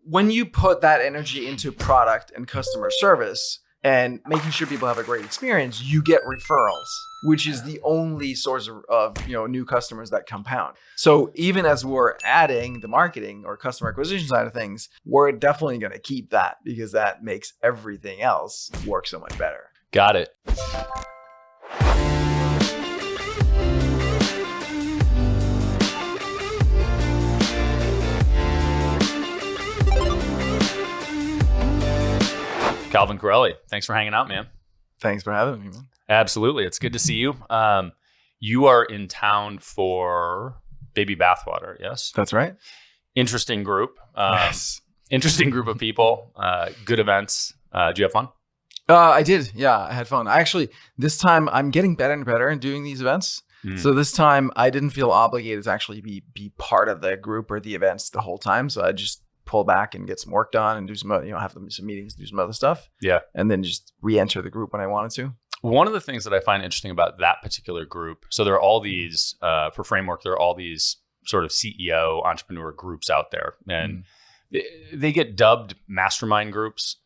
when you put that energy into product and customer service and making sure people have a great experience, you get referrals, which is the only source of new customers that compound. So even as we're adding the marketing or customer acquisition side of things, we're definitely going to keep that because that makes everything else work so much better. Got it. Calvin Correli, thanks for hanging out, man. Thanks for having me, man. Absolutely. It's good to see you. You are in town for Baby Bathwater, yes? That's right. Interesting group. Yes. Interesting group of people. Good events. Did you have fun? I did. Yeah, I had fun. This time I'm getting better and better in doing these events. So this time I didn't feel obligated to actually be part of the group or the events the whole time. So I just pull back and get some work done and do some, have some meetings, do some other stuff. Yeah. And then just re-enter the group when I wanted to. One of the things that I find interesting about that particular group, so there are all these, for Framework, there are all these sort of CEO entrepreneur groups out there, and they get dubbed mastermind groups.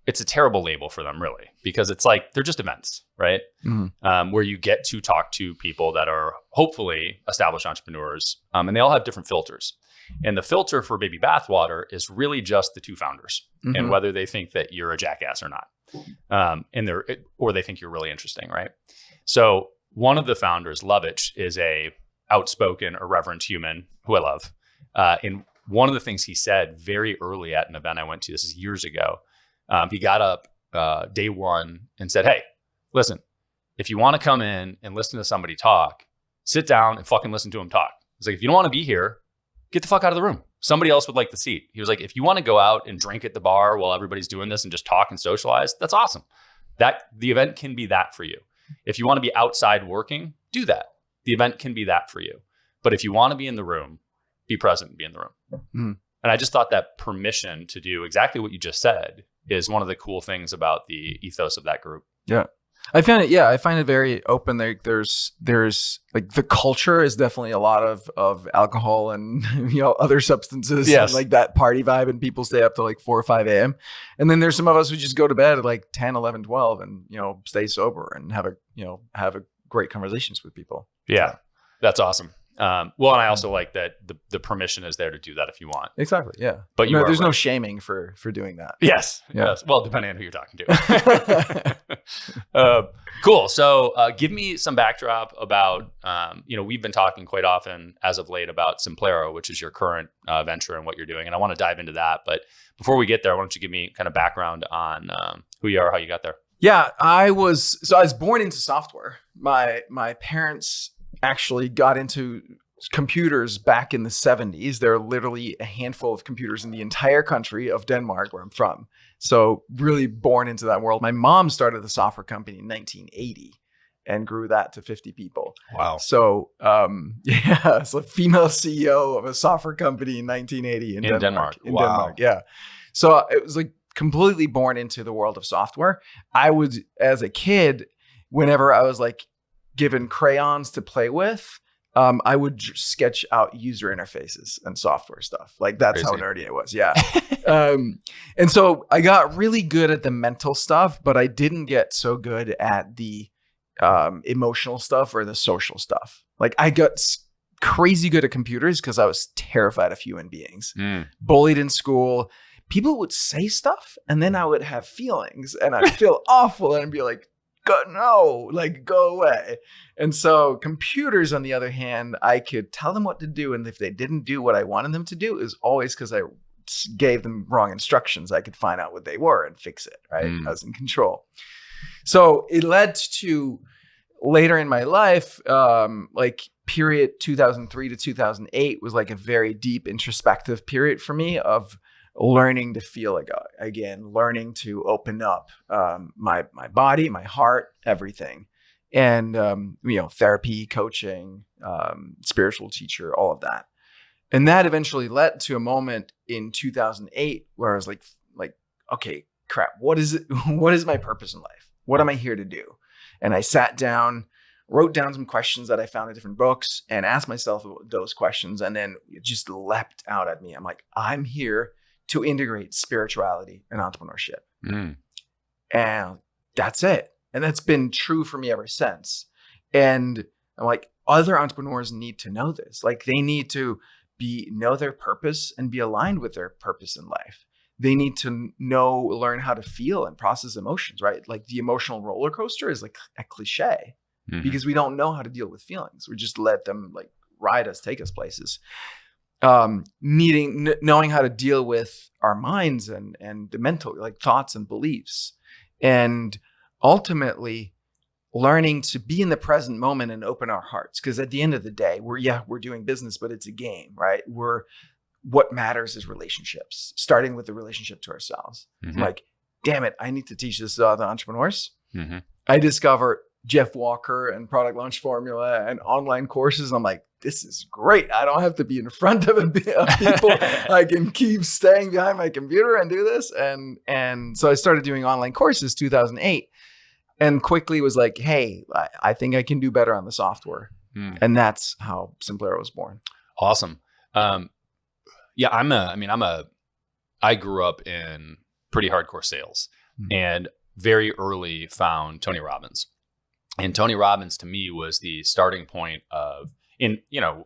It's a terrible label for them, really, because it's like they're just events, right? Where you get to talk to people that are hopefully established entrepreneurs, and they all have different filters. And the filter for Baby Bathwater is really just the two founders and whether they think that you're a jackass or not. Or they think you're really interesting, right? So one of the founders, Lovitch, is a outspoken, irreverent human who I love. And one of the things he said very early at an event I went to, this is years ago, he got up day one and said, "Hey, listen, if you want to come in and listen to somebody talk, sit down and fucking listen to him talk." He's like, if you don't want to be here, get the fuck out of the room. Somebody else would like the seat. He was like, if you want to go out and drink at the bar while everybody's doing this and just talk and socialize, that's awesome. The event can be that for you. If you want to be outside working, do that. The event can be that for you. But if you want to be in the room, be present and be in the room. And I just thought that permission to do exactly what you just said is one of the cool things about the ethos of that group. Yeah. I find it very open. There's like the culture is definitely a lot of alcohol and other substances, and like that party vibe, and people stay up till like 4 or 5 a.m. And then there's some of us who just go to bed at like 10, 11, 12 and stay sober and have a great conversations with people. Yeah, that's awesome. Well, and I also like that the permission is there to do that if you want. Exactly. Yeah. But there's no shaming for doing that. Yes. Yeah. Yes. Well, depending on who you're talking to. Cool. So give me some backdrop about, we've been talking quite often as of late about Simplero, which is your current venture and what you're doing. And I want to dive into that. But before we get there, why don't you give me kind of background on who you are, how you got there? Yeah, I was born into software. My parents actually got into computers back in the 70s. There are literally a handful of computers in the entire country of Denmark, where I'm from. So really born into that world. My mom started a software company in 1980 and grew that to 50 people. Wow. So so female CEO of a software company in 1980 in Denmark. Denmark, yeah. So it was like completely born into the world of software. I was, as a kid, whenever I was like given crayons to play with, I would sketch out user interfaces and software stuff. Like that's Crazy. How nerdy I was. Yeah. And so I got really good at the mental stuff, but I didn't get so good at the emotional stuff or the social stuff. Like I got crazy good at computers because I was terrified of human beings. Bullied in school. People would say stuff and then I would have feelings and I'd feel awful and I'd be like, go away. And so computers, on the other hand, I could tell them what to do. And if they didn't do what I wanted them to do, it was always because I gave them wrong instructions. I could find out what they were and fix it, right? I was in control. So it led to later in my life, like period 2003 to 2008 was like a very deep introspective period for me of learning to feel again, learning to open up my body, my heart, everything. And, therapy, coaching, spiritual teacher, all of that. And that eventually led to a moment in 2008 where I was like, okay, crap, what is it? What is my purpose in life? What am I here to do? And I sat down, wrote down some questions that I found in different books and asked myself those questions. And then it just leapt out at me. I'm like, I'm here to integrate spirituality and entrepreneurship. Mm. And that's it. And that's been true for me ever since. And I'm like, other entrepreneurs need to know this. Like they need to know their purpose and be aligned with their purpose in life. They need to learn how to feel and process emotions, right? Like the emotional roller coaster is like a cliche because we don't know how to deal with feelings. We just let them like ride us, take us places. Knowing how to deal with our minds and the mental, like thoughts and beliefs, and ultimately learning to be in the present moment and open our hearts. Because at the end of the day, we're doing business, but it's a game, right? What matters is relationships, starting with the relationship to ourselves. I'm like, damn it, I need to teach this to other entrepreneurs. I discovered Jeff Walker and Product Launch Formula and online courses. I'm like, this is great. I don't have to be in front of people. I can keep staying behind my computer and do this. And so I started doing online courses 2008 and quickly was like, hey, I think I can do better on the software. And that's how Simplero was born. Awesome. Yeah, I grew up in pretty hardcore sales and very early found Tony Robbins. And Tony Robbins to me was the starting point of, in the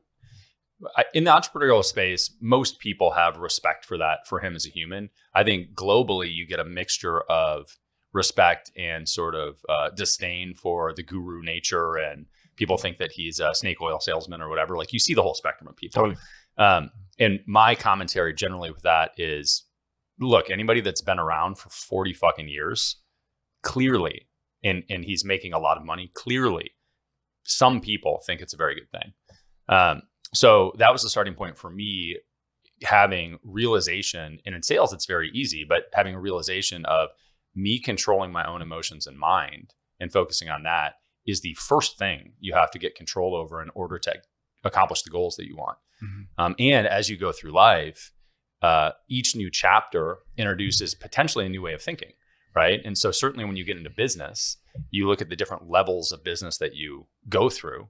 entrepreneurial space, most people have respect for him as a human. I think globally you get a mixture of respect and sort of disdain for the guru nature, and people think that he's a snake oil salesman or whatever. Like you see the whole spectrum of people. Totally. And my commentary generally with that is, look, anybody that's been around for 40 fucking years, clearly, and he's making a lot of money, clearly, some people think it's a very good thing. So that was the starting point for me, having realization, and in sales, it's very easy, but having a realization of me controlling my own emotions and mind and focusing on that is the first thing you have to get control over in order to accomplish the goals that you want. And as you go through life, each new chapter introduces potentially a new way of thinking, right? And so certainly when you get into business, you look at the different levels of business that you go through.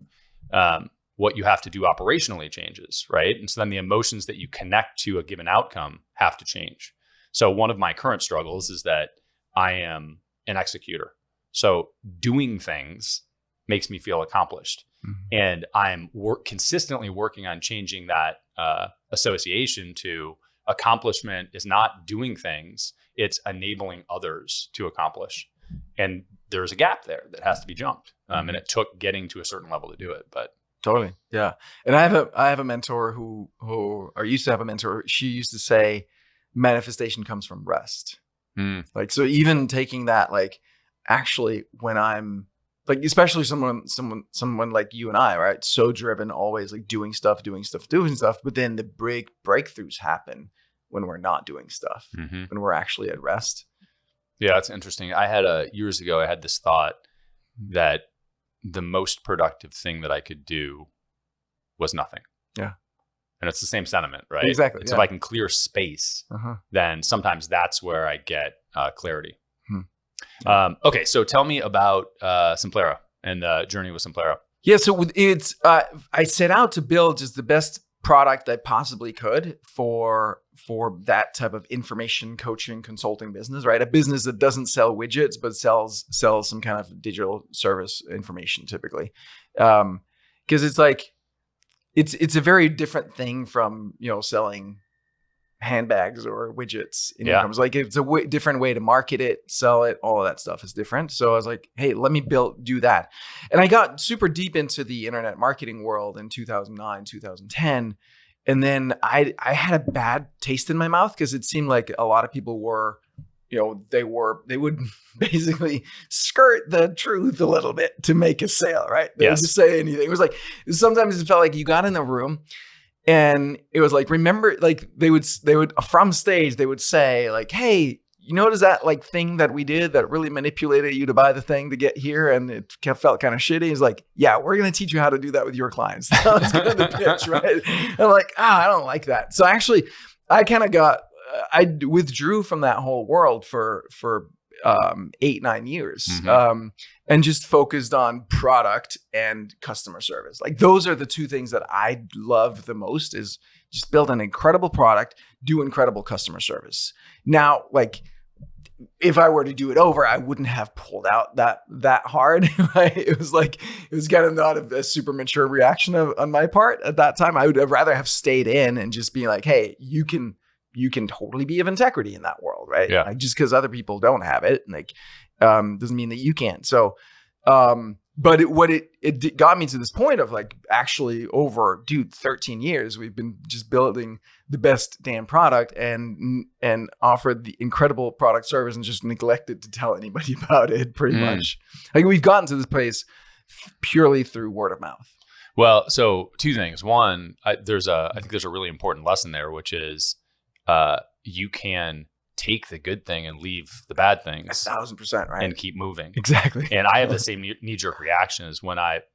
What you have to do operationally changes, right? And so then the emotions that you connect to a given outcome have to change. So one of my current struggles is that I am an executor. So doing things makes me feel accomplished. And I'm consistently working on changing that association to accomplishment is not doing things, it's enabling others to accomplish. And there's a gap there that has to be jumped. And it took getting to a certain level to do it, but totally. Yeah. And I have a mentor who used to have a mentor. She used to say manifestation comes from rest. Like, so even taking that, like, actually when I'm like, especially someone like you and I, right? So driven, always like doing stuff. But then the breakthroughs happen when we're not doing stuff, when we're actually at rest. Yeah, it's interesting. I had years ago, I had this thought that the most productive thing that I could do was nothing. Yeah. And it's the same sentiment, right? Exactly. It's if I can clear space, then sometimes that's where I get clarity. Okay, so tell me about Simplero and the journey with Simplero. Yeah, so it's I set out to build just the best product I possibly could for that type of information coaching consulting business, right? A business that doesn't sell widgets but sells some kind of digital service information typically, because it's like it's a very different thing from selling handbags or widgets in e-commerce. Like it's a different way to market it, sell it, all of that stuff is different. So I was like, hey, let me do that. And I got super deep into the internet marketing world in 2009, 2010. And then I had a bad taste in my mouth because it seemed like a lot of people were, they would basically skirt the truth a little bit to make a sale, right? They would just say anything. It was like, sometimes it felt like you got in a room and it was like, remember, like they would from stage, they would say like, hey, you notice that like thing that we did that really manipulated you to buy the thing to get here and it felt kind of shitty? He's like, yeah, we're going to teach you how to do that with your clients. That was kind of the pitch, right? And I'm like, I don't like that. So actually I kind of I withdrew from that whole world for 8-9 years, and just focused on product and customer service. Like those are the two things that I love the most, is just build an incredible product, do incredible customer service. Now, like, if I were to do it over, I wouldn't have pulled out that hard. Right? It was kind of not a super mature reaction on my part at that time. I would have rather have stayed in and just be like, hey, you can totally be of integrity in that world, right? Yeah. Like, just because other people don't have it, like, doesn't mean that you can't. So, but it got me to this point of like, actually over 13 years, we've been just building the best damn product and offered the incredible product service and just neglected to tell anybody about it pretty much. Like, we've gotten to this place purely through word of mouth. Well, so two things. One, I think there's a really important lesson there, which is you can take the good thing and leave the bad things 1,000%, right? and keep moving. Exactly. And I have the same knee-jerk reaction as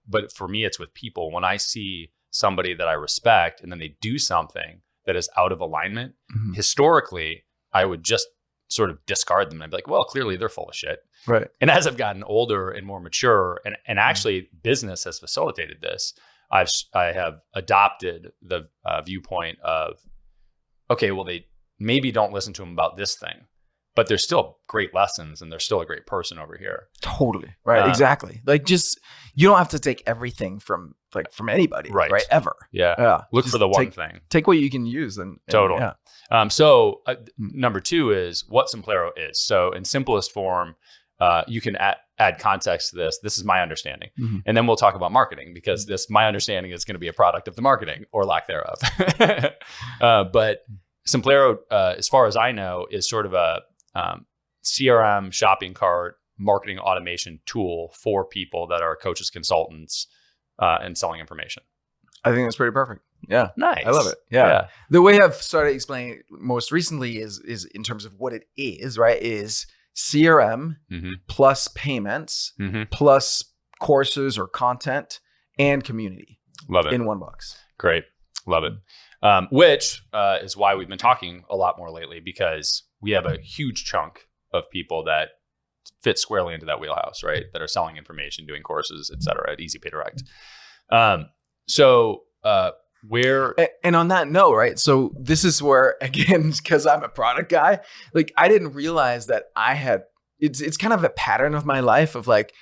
but for me, it's with people. When I see somebody that I respect and then they do something that is out of alignment, historically, I would just sort of discard them. I'd be like, well, clearly they're full of shit. Right. And as I've gotten older and more mature, and actually business has facilitated this, I have adopted the viewpoint of, okay, well, they maybe don't listen to them about this thing, but they're still great lessons and they're still a great person over here. Totally. Right. Exactly. Like, just, you don't have to take everything from anybody. Right. Ever. Yeah. Look Just for the one thing. Take what you can use. And Totally. Yeah. So number two is what Simplero is. So in simplest form, you can add context to this. This is my understanding. And then we'll talk about marketing, because my understanding is going to be a product of the marketing or lack thereof. But Simplero, as far as I know, is sort of a CRM, shopping cart, marketing automation tool for people that are coaches, consultants, and selling information. I think that's pretty perfect. Yeah. Nice. I love it. Yeah. The way I've started explaining it most recently is in terms of what it is, right? Is CRM plus payments plus courses or content and community. Love it. In one box. Great. Love it. Which is why we've been talking a lot more lately, because we have a huge chunk of people that fit squarely into that wheelhouse, right? That are selling information, doing courses, et cetera, at Easy Pay Direct. And on that note, right? So this is where, again, because I'm a product guy, like, I didn't realize that it's kind of a pattern of my life of like,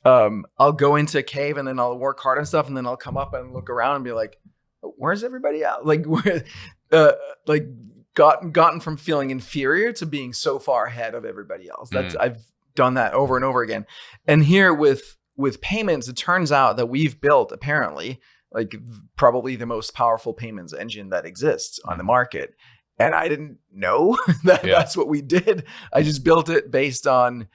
I'll go into a cave and then I'll work hard and stuff, and then I'll come up and look around and be like, where's everybody else? Like, gotten from feeling inferior to being so far ahead of everybody else. I've done that over and over again. And here with payments, it turns out that we've built, apparently, like, probably the most powerful payments engine that exists on the market. And I didn't know that that's what we did. I just built it based on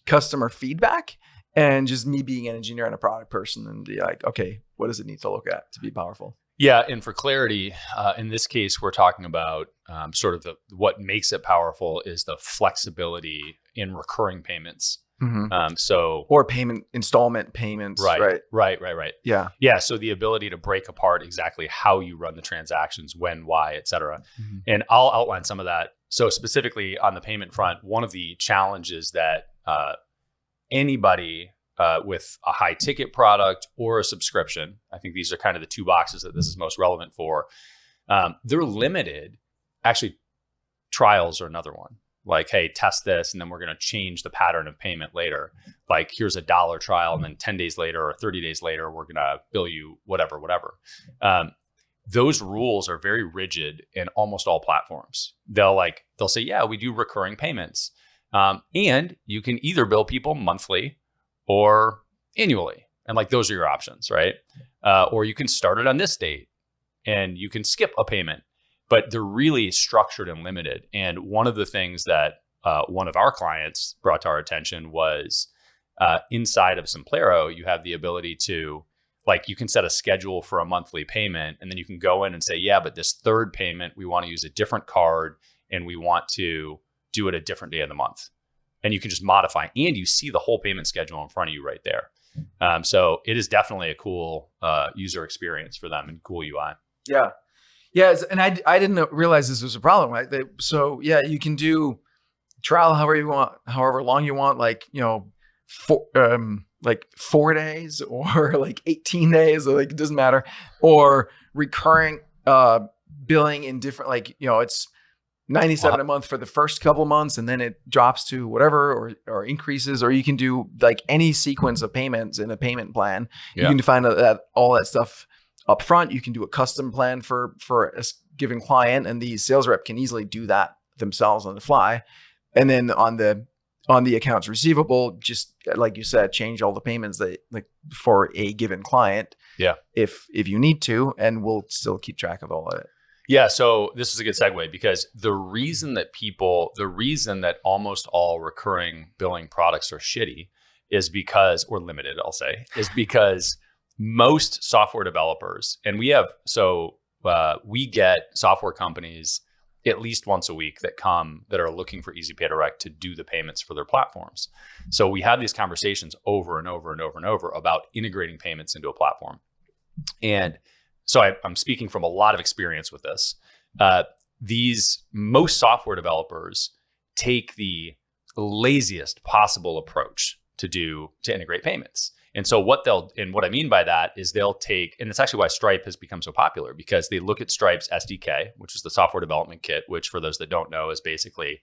customer feedback and just me being an engineer and a product person, and be like, okay, what does it need to look at to be powerful? Yeah. And for clarity, in this case, we're talking about sort of what makes it powerful is the flexibility in recurring payments. Or installment payments. Right. Yeah. So the ability to break apart exactly how you run the transactions, when, why, et cetera. And I'll outline some of that. So specifically on the payment front, one of the challenges that anybody with a high ticket product or a subscription, I think these are kind of the two boxes that this is most relevant for. They're limited. Actually, trials are another one. Like, hey, test this, and then we're going to change the pattern of payment later. Like, here's a $1 trial, and then 10 days later or 30 days later, we're going to bill you whatever. Those rules are very rigid in almost all platforms. They'll say, yeah, we do recurring payments. And you can either bill people monthly or annually. And like, those are your options, right? Or you can start it on this date and you can skip a payment, but they're really structured and limited. And one of the things that one of our clients brought to our attention was inside of Simplero, you have the ability to, like, you can set a schedule for a monthly payment, and then you can go in and say, yeah, but this third payment, we want to use a different card and we want to do it a different day of the month. And you can just modify, and you see the whole payment schedule in front of you right there. So it is definitely a cool user experience for them and cool UI. Yeah. Yeah. And I didn't realize this was a problem. Right? So yeah, you can do trial however you want, however long you want, like, you know, 4 days or like 18 days, or like, it doesn't matter, or recurring billing in different, like, it's 97 a month for the first couple months, and then it drops to whatever, or increases, or you can do like any sequence of payments in a payment plan. You can define that all that stuff up front. You can do a custom plan for a given client, and the sales rep can easily do that themselves on the fly. And then on the accounts receivable, just like you said, change all the payments that, like, for a given client. Yeah. If you need to, and we'll still keep track of all of it. Yeah. So this is a good segue, because the reason that almost all recurring billing products are shitty is because, or limited, I'll say, is because most software developers, and we get software companies at least once a week that are looking for EasyPay Direct to do the payments for their platforms. So we have these conversations over and over and over and over about integrating payments into a platform. And so I'm speaking from a lot of experience with this. Most software developers take the laziest possible approach to integrate payments. And so what I mean by that is they'll take, and it's actually why Stripe has become so popular, because they look at Stripe's SDK, which is the software development kit, which, for those that don't know, is basically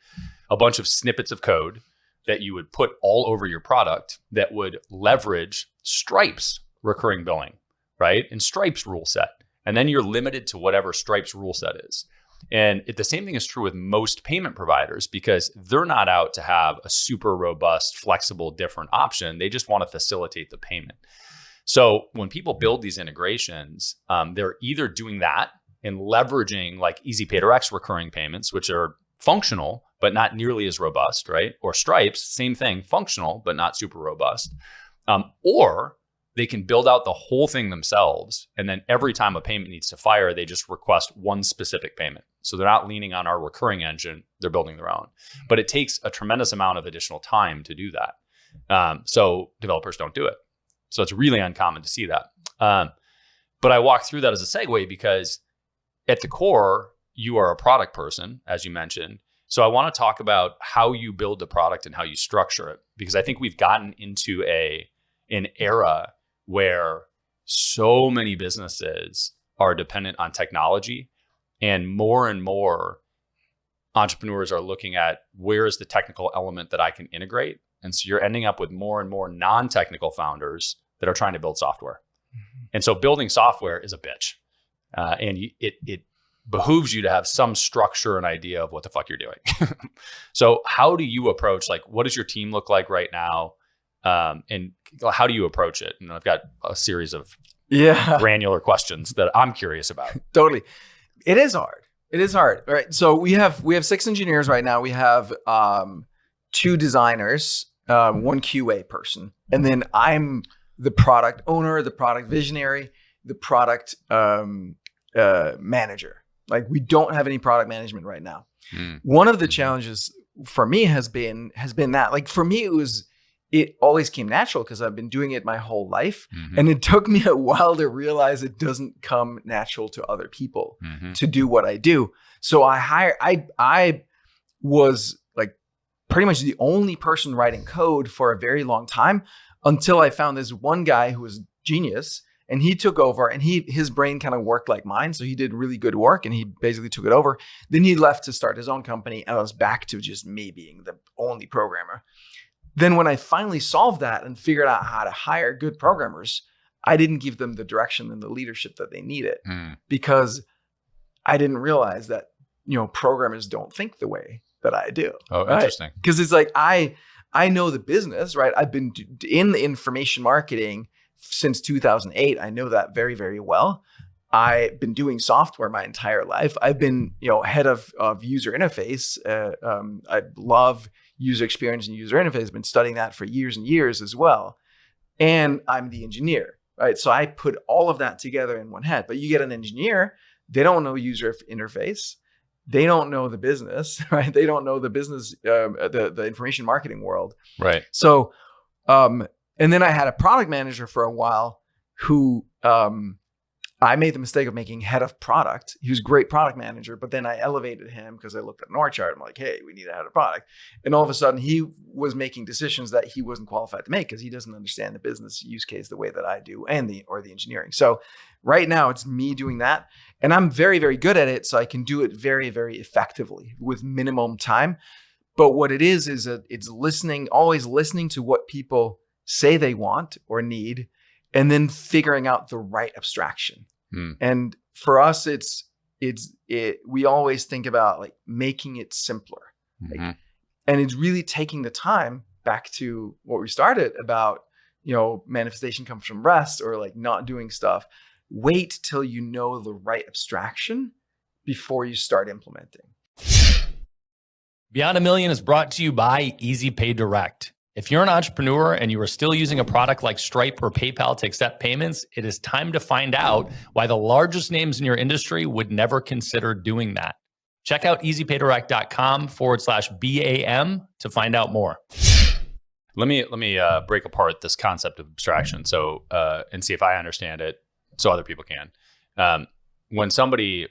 a bunch of snippets of code that you would put all over your product that would leverage Stripe's recurring billing, right? And Stripe's rule set. And then you're limited to whatever Stripe's rule set is. And the same thing is true with most payment providers, because they're not out to have a super robust, flexible, different option. They just want to facilitate the payment. So when people build these integrations, they're either doing that and leveraging like EasyPay Direct's recurring payments, which are functional, but not nearly as robust, right? Or Stripe's, same thing, functional, but not super robust. Or they can build out the whole thing themselves. And then every time a payment needs to fire, they just request one specific payment. So they're not leaning on our recurring engine, they're building their own. But it takes a tremendous amount of additional time to do that. So developers don't do it. So it's really uncommon to see that. But I walk through that as a segue because at the core, you are a product person, as you mentioned. So I want to talk about how you build the product and how you structure it, because I think we've gotten into an era where so many businesses are dependent on technology, and more entrepreneurs are looking at where is the technical element that I can integrate. And so you're ending up with more and more non-technical founders that are trying to build software. Mm-hmm. And so building software is a bitch. And it behooves you to have some structure and idea of what the fuck you're doing. So how do you approach, like, what does your team look like right now? And how do you approach it? And I've got a series of granular questions that I'm curious about. Totally. It is hard. All right. So we have 6 engineers right now. We have 2 designers, 1 QA person. And then I'm the product owner, the product visionary, the product manager. Like, we don't have any product management right now. One of the challenges for me has been that, like, for me, it always came natural because I've been doing it my whole life. Mm-hmm. And it took me a while to realize it doesn't come natural to other people to do what I do. So I was like pretty much the only person writing code for a very long time, until I found this one guy who was genius, and he took over, and his brain kind of worked like mine. So he did really good work, and he basically took it over. Then he left to start his own company, and I was back to just me being the only programmer. Then when I finally solved that and figured out how to hire good programmers, I didn't give them the direction and the leadership that they needed, because I didn't realize that, programmers don't think the way that I do. Oh, right? Interesting. Because it's like, I know the business, right? I've been in the information marketing since 2008. I know that very, very well. I've been doing software my entire life. I've been, head of user interface. I love user experience and user interface. I've been studying that for years and years as well. And I'm the engineer, right? So I put all of that together in one head. But you get an engineer, they don't know user interface. They don't know the business, right? They don't know the business, the information marketing world. Right. So, and then I had a product manager for a while who I made the mistake of making head of product. He was a great product manager, but then I elevated him because I looked at an org chart. I'm like, hey, we need a head of product. And all of a sudden he was making decisions that he wasn't qualified to make because he doesn't understand the business use case the way that I do or the engineering. So right now it's me doing that. And I'm very, very good at it. So I can do it very, very effectively with minimum time. But what it is that it's listening, always listening to what people say they want or need, and then figuring out the right abstraction. And for us, we always think about like making it simpler. Like, and it's really taking the time back to what we started about, manifestation comes from rest or like not doing stuff. Wait till you know the right abstraction before you start implementing. Beyond a Million is brought to you by Easy Pay Direct. If you're an entrepreneur and you are still using a product like Stripe or PayPal to accept payments, it is time to find out why the largest names in your industry would never consider doing that. Check out easypaydirect.com/BAM to find out more. Let me break apart this concept of abstraction and see if I understand it so other people can. When somebody,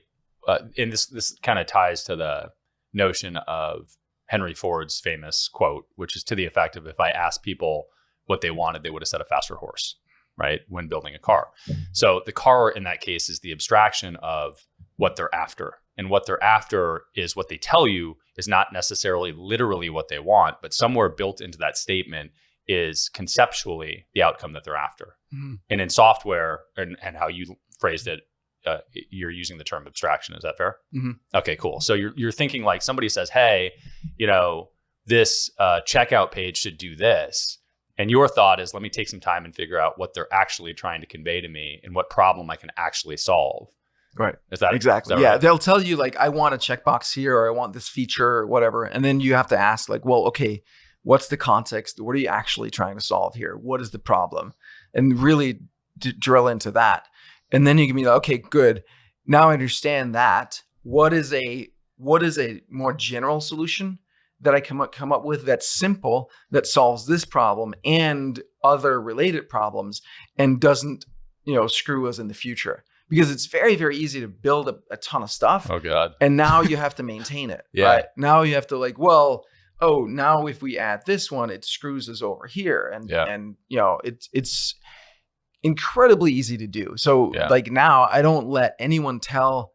and this kind of ties to the notion of Henry Ford's famous quote, which is to the effect of, if I asked people what they wanted, they would have said a faster horse, right? When building a car. So the car in that case is the abstraction of what they're after. And what they're after is what they tell you is not necessarily literally what they want, but somewhere built into that statement is conceptually the outcome that they're after. And in software, and how you phrased it, you're using the term abstraction. Is that fair? Okay, cool. So you're thinking like somebody says, hey, this checkout page should do this. And your thought is, let me take some time and figure out what they're actually trying to convey to me and what problem I can actually solve. Right. Is that exactly? Is that yeah. right? They'll tell you like, I want a checkbox here, or I want this feature or whatever. And then you have to ask like, well, okay, what's the context? What are you actually trying to solve here? What is the problem? And really drill into that. And then you can be like, okay, good. Now I understand that. What is a more general solution that I come up with that's simple, that solves this problem and other related problems and doesn't, screw us in the future? Because it's very, very easy to build a ton of stuff. Oh God. And now you have to maintain it. Yeah. Right? Now you have to like, now if we add this one, it screws us over here. And it's incredibly easy to do. So like now I don't let anyone tell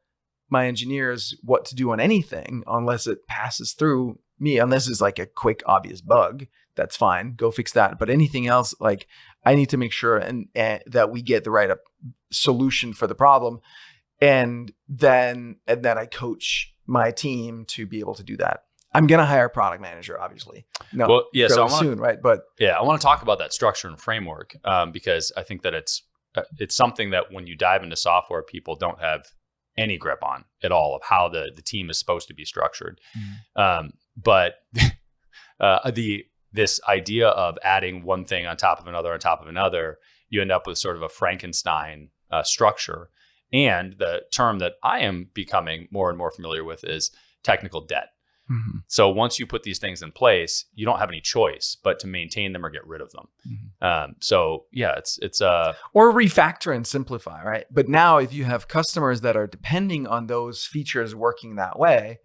my engineers what to do on anything unless it passes through me, unless it's like a quick, obvious bug. That's fine. Go fix that. But anything else, like I need to make sure and that we get the right solution for the problem. And then I coach my team to be able to do that. I'm going to hire a product manager, obviously. No, well, yeah, so soon, right? But yeah, I want to talk about that structure and framework because I think that it's something that when you dive into software, people don't have any grip on at all of how the team is supposed to be structured. But this idea of adding one thing on top of another, you end up with sort of a Frankenstein structure. And the term that I am becoming more and more familiar with is technical debt. So once you put these things in place, you don't have any choice but to maintain them or get rid of them. So yeah, it's or refactor and simplify, right? But now if you have customers that are depending on those features working that way,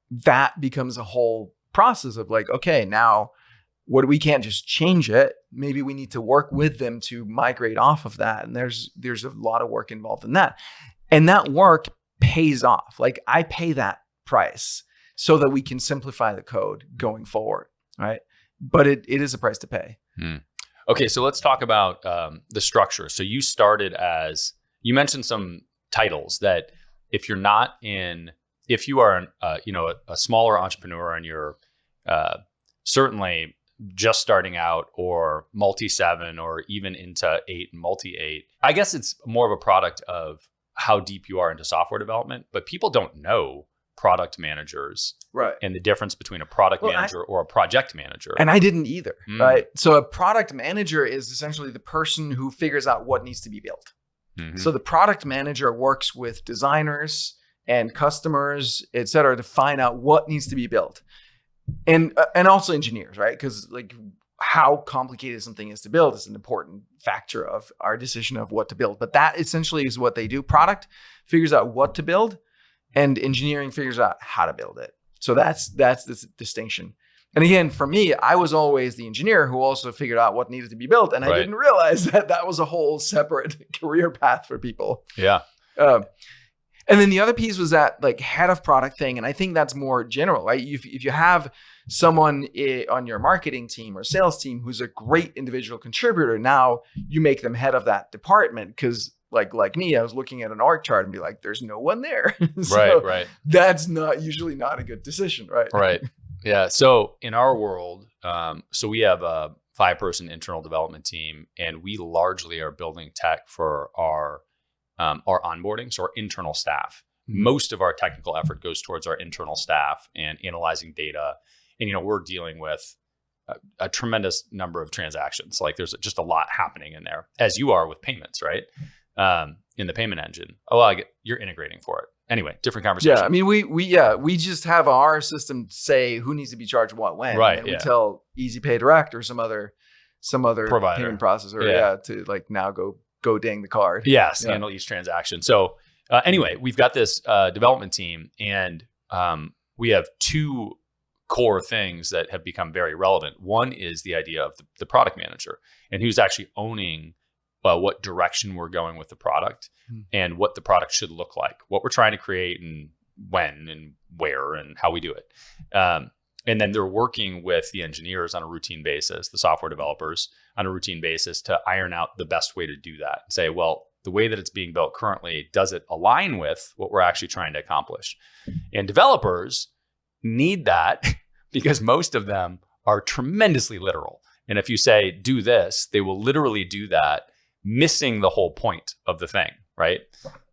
that becomes a whole process of like, okay, now we can't just change it. Maybe we need to work with them to migrate off of that. And there's a lot of work involved in that. And that work pays off. Like I pay that price so that we can simplify the code going forward, right? But it is a price to pay. Okay, so let's talk about the structure. So you started you mentioned some titles that if you are a smaller entrepreneur and you're certainly just starting out or multi-7 or even into 8 and multi-8, I guess it's more of a product of how deep you are into software development, but people don't know product managers, right? And the difference between a product manager or a project manager. And I didn't either, right? So a product manager is essentially the person who figures out what needs to be built. So the product manager works with designers and customers, et cetera, to find out what needs to be built. And also engineers, right? Because like how complicated something is to build is an important factor of our decision of what to build. But that essentially is what they do. Product figures out what to build, and engineering figures out how to build it. So that's the distinction. And again, for me, I was always the engineer who also figured out what needed to be built. And I didn't realize that was a whole separate career path for people. Yeah. And then the other piece was that like head of product thing. And I think that's more general, right? If you have someone on your marketing team or sales team who's a great individual contributor, now you make them head of that department. Because like me, I was looking at an org chart and be like, there's no one there. So right. That's usually not a good decision, right? Right. Yeah. So in our world, so we have a 5-person internal development team, and we largely are building tech for our onboarding, so our internal staff. Most of our technical effort goes towards our internal staff and analyzing data. And, we're dealing with a tremendous number of transactions. Like there's just a lot happening in there, as you are with payments, right? In the payment engine. You're integrating for it. Anyway, different conversation. Yeah, I mean, we just have our system say who needs to be charged what when, right? And we tell EasyPay Direct or some other provider, payment processor, to like now go ding the card. Yes, handle each transaction. So anyway, we've got this development team, and we have 2 core things that have become very relevant. One is the idea of the product manager, and who's actually owning what direction we're going with the product and what the product should look like, what we're trying to create and when and where and how we do it. And then they're working with the engineers on a routine basis, the software developers on a routine basis, to iron out the best way to do that and say, well, the way that it's being built currently, does it align with what we're actually trying to accomplish? And developers need that because most of them are tremendously literal. And if you say, do this, they will literally do that, missing the whole point of the thing, right?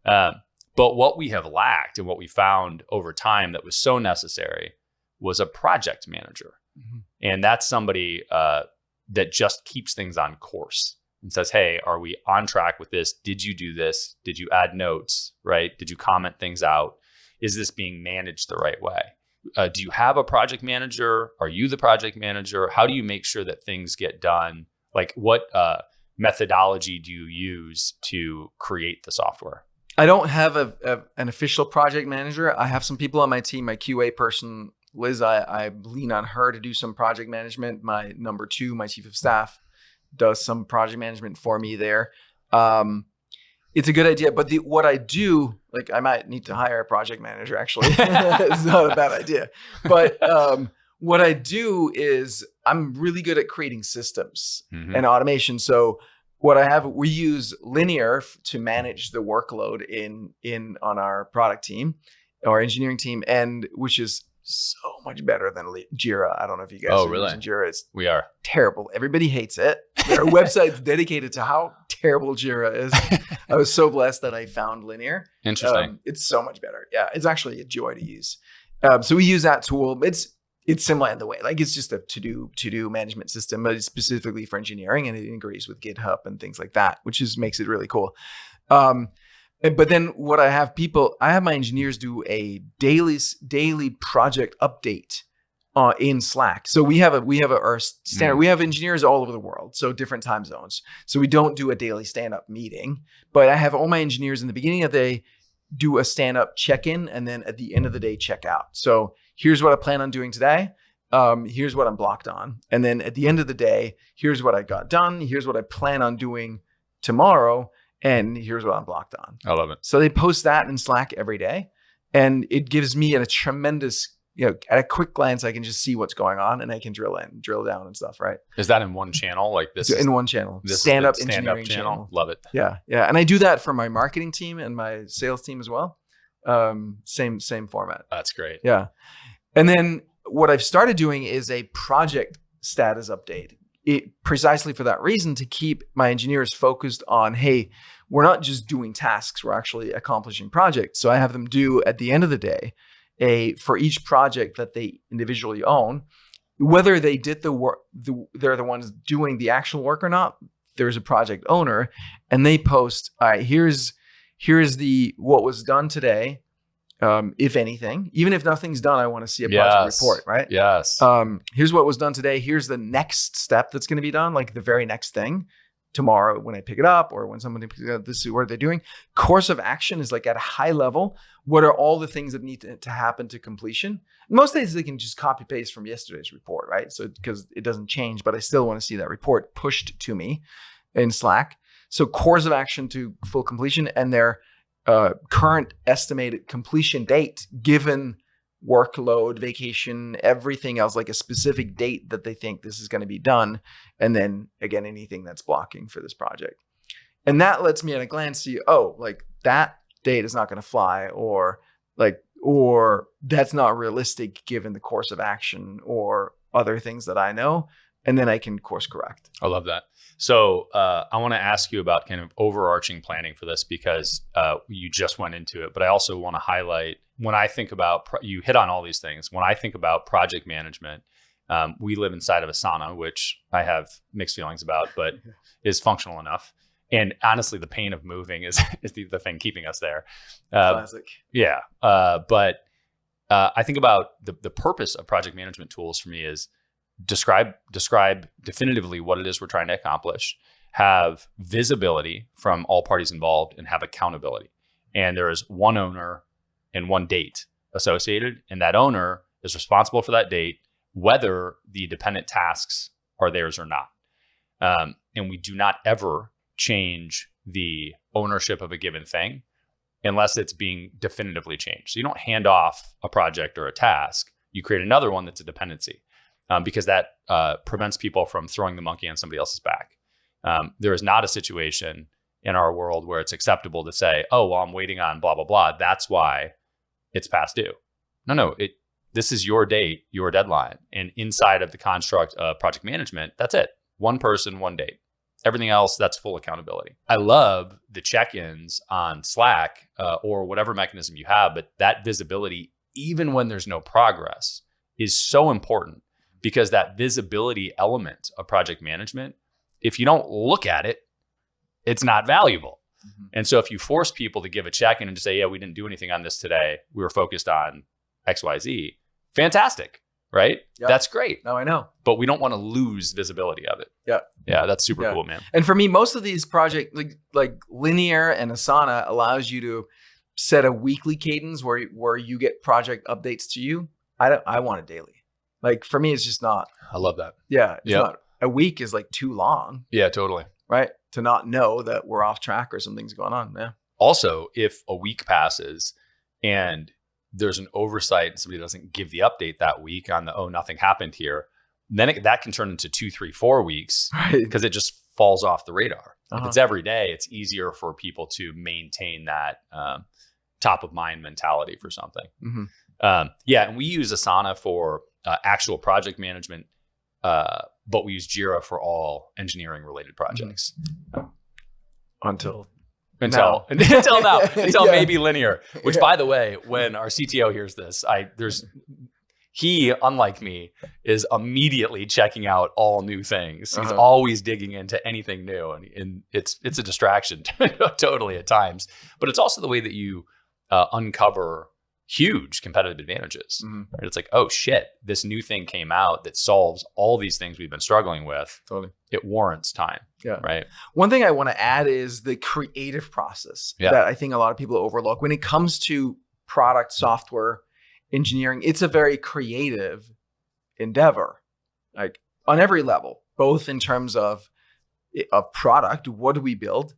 But what we have lacked and what we found over time that was so necessary was a project manager. Mm-hmm. And that's somebody that just keeps things on course and says, hey, are we on track with this? Did you do this? Did you add notes, right? Did you comment things out? Is this being managed the right way? Do you have a project manager? Are you the project manager? How do you make sure that things get done? Like what methodology do you use to create the software? I don't have an official project manager. I have some people on my team, my QA person, Liz, I lean on her to do some project management. My number 2, my chief of staff, does some project management for me there. It's a good idea, but what I do, like I might need to hire a project manager actually. It's not a bad idea. But what I do is I'm really good at creating systems and automation. So we use Linear to manage the workload on our product team or engineering team, and which is so much better than Jira. I don't know if you guys are using Jira. We are terrible. Everybody hates it. There are websites dedicated to how terrible Jira is. I was so blessed that I found Linear. Interesting. It's so much better. Yeah, it's actually a joy to use. So we use that tool. It's similar in the way, like it's just a to-do management system, but it's specifically for engineering, and it integrates with GitHub and things like that, which makes it really cool. But then what I have my engineers do a daily project update in Slack. So we have our standard. We have engineers all over the world, so different time zones. So we don't do a daily stand-up meeting, but I have all my engineers in the beginning of the day do a stand-up check-in, and then at the end of the day check out. So here's what I plan on doing today. Here's what I'm blocked on, and then at the end of the day, here's what I got done. Here's what I plan on doing tomorrow. And here's what I'm blocked on. I love it. So they post that in Slack every day. And it gives me a tremendous, at a quick glance, I can just see what's going on, and I can drill down and stuff, right? Is that in one channel? Like this? In one channel. Stand-up engineering channel. Love it. Yeah. Yeah. And I do that for my marketing team and my sales team as well. Same format. That's great. Yeah. And then what I've started doing is a project status update. Precisely for that reason, to keep my engineers focused on, hey, we're not just doing tasks, we're actually accomplishing projects. So I have them do at the end of the day, for each project that they individually own, whether they did the work, they're the ones doing the actual work or not, there's a project owner, and they post, all right, here's what was done today. if anything. Even if nothing's done, I want to see a project report, right? Yes. Here's what was done today. Here's the next step that's going to be done, like the very next thing. Tomorrow when I pick it up or when somebody picks it up, this is what they're doing. Course of action is like at a high level. What are all the things that need to happen to completion? Most days they can just copy paste from yesterday's report, right? So because it doesn't change, but I still want to see that report pushed to me in Slack. So course of action to full completion and their current estimated completion date given workload, vacation, everything else, like a specific date that they think this is going to be done. And then again, anything that's blocking for this project. And that lets me at a glance see, oh, like that date is not going to fly or that's not realistic given the course of action or other things that I know. And then I can course correct. I love that. So I want to ask you about kind of overarching planning for this because you just went into it, but I also want to highlight when I think about, you hit on all these things. When I think about project management, we live inside of Asana, which I have mixed feelings about, but is functional enough. And honestly, the pain of moving is the thing keeping us there. Classic. Yeah. But I think about the purpose of project management tools for me is describe definitively what it is we're trying to accomplish, have visibility from all parties involved, and have accountability. And there is one owner and one date associated, and that owner is responsible for that date, whether the dependent tasks are theirs or not. And we do not ever change the ownership of a given thing unless it's being definitively changed. So you don't hand off a project or a task. You create another one that's a dependency. Because that prevents people from throwing the monkey on somebody else's back. There is not a situation in our world where it's acceptable to say, oh, well, I'm waiting on blah, blah, blah. That's why it's past due. No, this is your date, your deadline. And inside of the construct of project management, that's it. One person, one date. Everything else, that's full accountability. I love the check-ins on Slack or whatever mechanism you have, but that visibility, even when there's no progress, is so important. Because that visibility element of project management, if you don't look at it, it's not valuable. Mm-hmm. And so if you force people to give a check-in and just say, yeah, we didn't do anything on this today, we were focused on XYZ, fantastic, right? Yep. That's great. No, I know. But we don't want to lose visibility of it. Yeah. Yeah, that's super cool, man. And for me, most of these projects, like Linear and Asana allows you to set a weekly cadence where you get project updates to you. I want it daily. Like for me, it's just not. I love that. Yeah. It's not, a week is like too long. Yeah, totally. Right. To not know that we're off track or something's going on. Yeah. Also, if a week passes and there's an oversight and somebody doesn't give the update that week on the, oh, nothing happened here, then that can turn into 2, 3, 4 weeks because it just falls off the radar. If it's every day, it's easier for people to maintain that top of mind mentality for something. Mm-hmm. And we use Asana for actual project management, but we use Jira for all engineering related projects. Until now, maybe Linear, which by the way, when our CTO hears this, he, unlike me, is immediately checking out all new things. He's always digging into anything new, and it's a distraction totally at times, but it's also the way that you uncover huge competitive advantages. Mm-hmm. Right? It's like, oh shit, this new thing came out that solves all these things we've been struggling with. Totally. It warrants time. Yeah. Right. One thing I want to add is the creative process that I think a lot of people overlook. When it comes to product, software, engineering, it's a very creative endeavor, like on every level, both in terms of product, what do we build,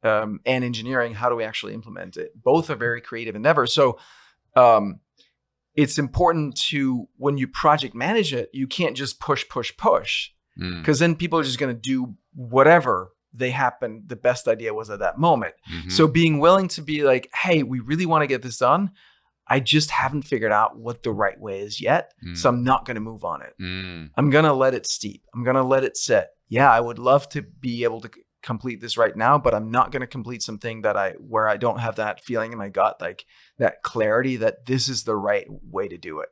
and engineering, how do we actually implement it? Both are very creative endeavors. So it's important to, when you project manage it, you can't just push, because then people are just going to do whatever the best idea was at that moment. Mm-hmm. So being willing to be like, hey, we really want to get this done. I just haven't figured out what the right way is yet. So I'm not going to move on it. I'm going to let it steep. I'm going to let it sit. Yeah, I would love to be able to complete this right now, but I'm not going to complete something where I don't have that feeling in my gut, like that clarity that this is the right way to do it.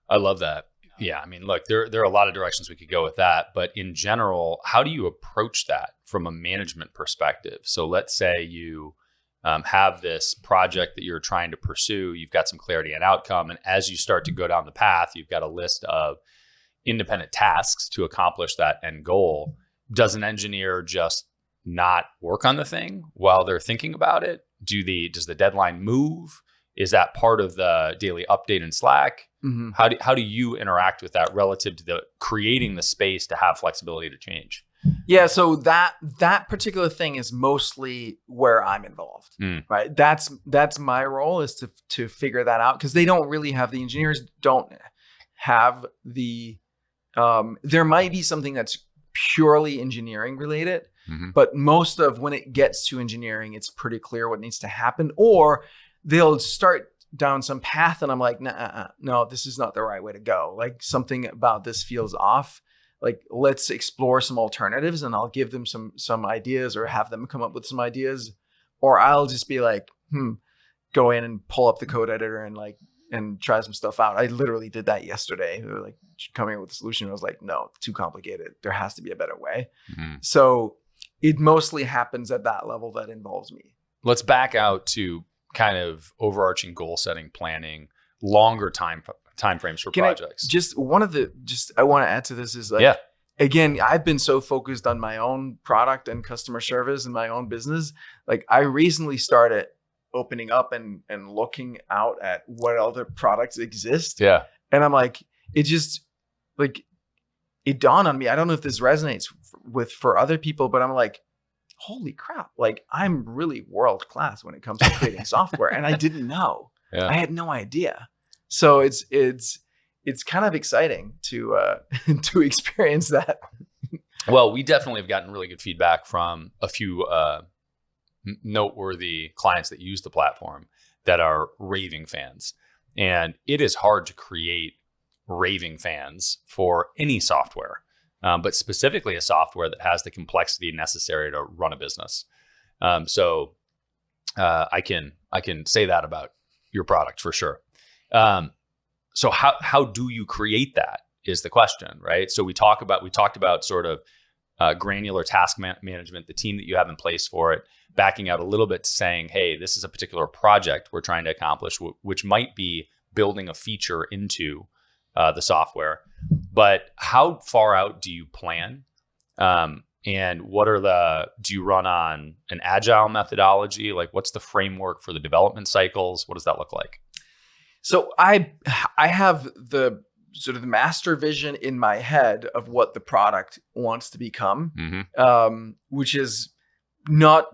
I love that. Yeah. I mean, look, there are a lot of directions we could go with that, but in general, how do you approach that from a management perspective? So let's say you have this project that you're trying to pursue. You've got some clarity and outcome. And as you start to go down the path, you've got a list of independent tasks to accomplish that end goal. Does an engineer just not work on the thing while they're thinking about it? Does the deadline move? Is that part of the daily update in Slack? Mm-hmm. How do you interact with that relative to the creating the space to have flexibility to change? Yeah, so that particular thing is mostly where I'm involved, right? That's my role, is to figure that out, because they don't really have, the engineers don't have the. There might be something that's purely engineering related, but most of when it gets to engineering, it's pretty clear what needs to happen, or they'll start down some path and I'm like, no, this is not the right way to go. Like, something about this feels off. Like, let's explore some alternatives, and I'll give them some ideas, or have them come up with some ideas, or I'll just be like, go in and pull up the code editor and try some stuff out. I literally did that yesterday. They were like coming up with a solution. I was like, no, too complicated. There has to be a better way. So it mostly happens at that level that involves me. Let's back out to kind of overarching goal setting, planning, longer time frames for projects. I want to add to this is like, again, I've been so focused on my own product and customer service and my own business. Like, I recently started opening up and looking out at what other products exist. Yeah. And I'm like, it just like, it dawned on me. I don't know if this resonates for other people, but I'm like, holy crap. Like, I'm really world class when it comes to creating software. And I didn't know. Yeah. I had no idea. So it's kind of exciting to to experience that. Well, we definitely have gotten really good feedback from a few noteworthy clients that use the platform that are raving fans. And it is hard to create raving fans for any software, but specifically a software that has the complexity necessary to run a business. So I can say that about your product for sure. So how do you create that is the question, right? So we talked about sort of granular task management, the team that you have in place for it, backing out a little bit to saying, hey, this is a particular project we're trying to accomplish, which might be building a feature into the software. But how far out do you plan? And do you run on an agile methodology? Like, what's the framework for the development cycles? What does that look like? So I have the sort of the master vision in my head of what the product wants to become, which is not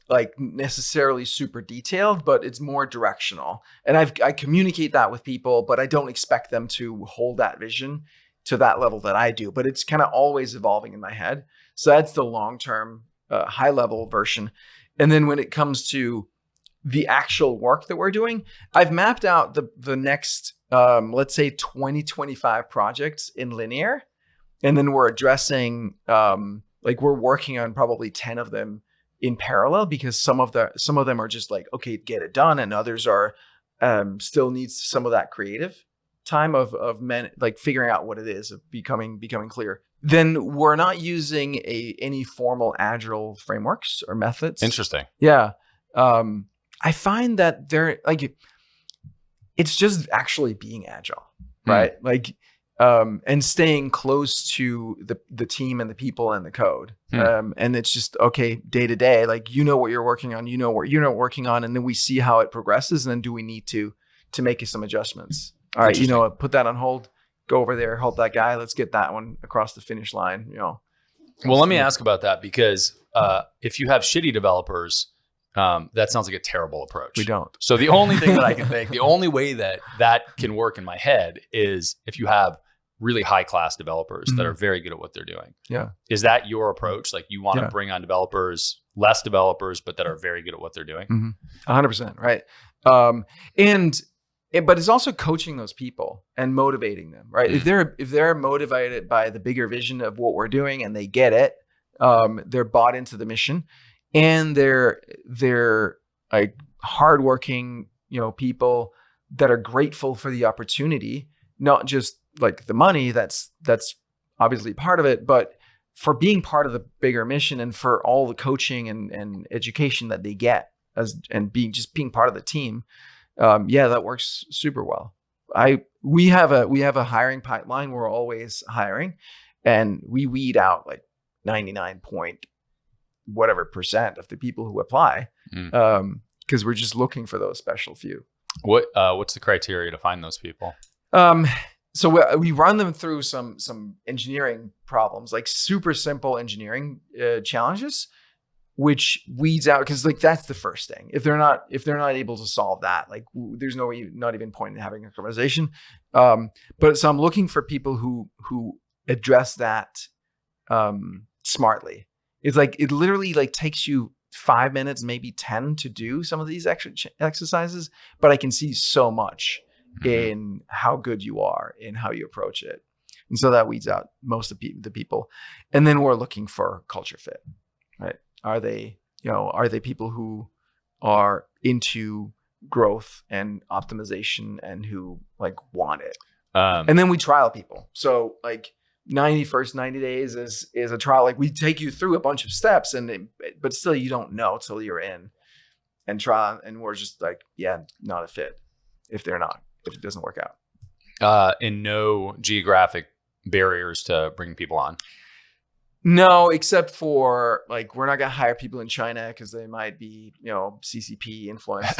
like necessarily super detailed, but it's more directional. And I communicate that with people, but I don't expect them to hold that vision to that level that I do. But it's kind of always evolving in my head. So that's the long-term, high-level version. And then when it comes to the actual work that we're doing, I've mapped out the next, let's say 2025 projects in linear. And then we're addressing, we're working on probably 10 of them in parallel, because some of them are just like, okay, get it done. And others are still needs some of that creative time of figuring out what it is, of becoming clear. Then we're not using any formal agile frameworks or methods. Interesting. Yeah. I find that it's just actually being agile, right? And staying close to the team and the people and the code. And it's just, okay, day to day, like, you know what you're working on, you know what you're not working on. And then we see how it progresses. And then do we need to make some adjustments? All right, put that on hold, go over there, help that guy. Let's get that one across the finish line, Well, let me ask about that, because if you have shitty developers, that sounds like a terrible approach. We don't. So the only thing that I can think, the only way that can work in my head is if you have really high class developers that are very good at what they're doing. Yeah. Is that your approach? Like, you want to bring on less developers, but that are very good at what they're doing? 100%. Right. But it's also coaching those people and motivating them, right? If they're motivated by the bigger vision of what we're doing and they get it, they're bought into the mission, and they're like hardworking, people that are grateful for the opportunity, not just like the money. That's obviously part of it, but for being part of the bigger mission and for all the coaching and education that they get and being part of the team, that works super well. We have a hiring pipeline. We're always hiring, and we weed out like 99 point whatever % of the people who apply, because we're just looking for those special few. What's the criteria to find those people? So we run them through some engineering problems, like super simple engineering challenges, which weeds out, because like that's the first thing. If they're not able to solve that, like there's not even point in having a conversation. But so I'm looking for people who address that smartly. It's like it literally like takes you 5 minutes, maybe 10, to do some of these extra exercises, but I can see so much in how good you are in how you approach it, and so that weeds out most of the people. And then we're looking for culture fit, right? Are they people who are into growth and optimization and who like want it? And then we trial people. So like 90 days is a trial. Like we take you through a bunch of steps, but still you don't know till you're in and try. And we're just like, not a fit if it doesn't work out. And no geographic barriers to bring people on. No, except for like we're not gonna hire people in China because they might be, CCP influenced.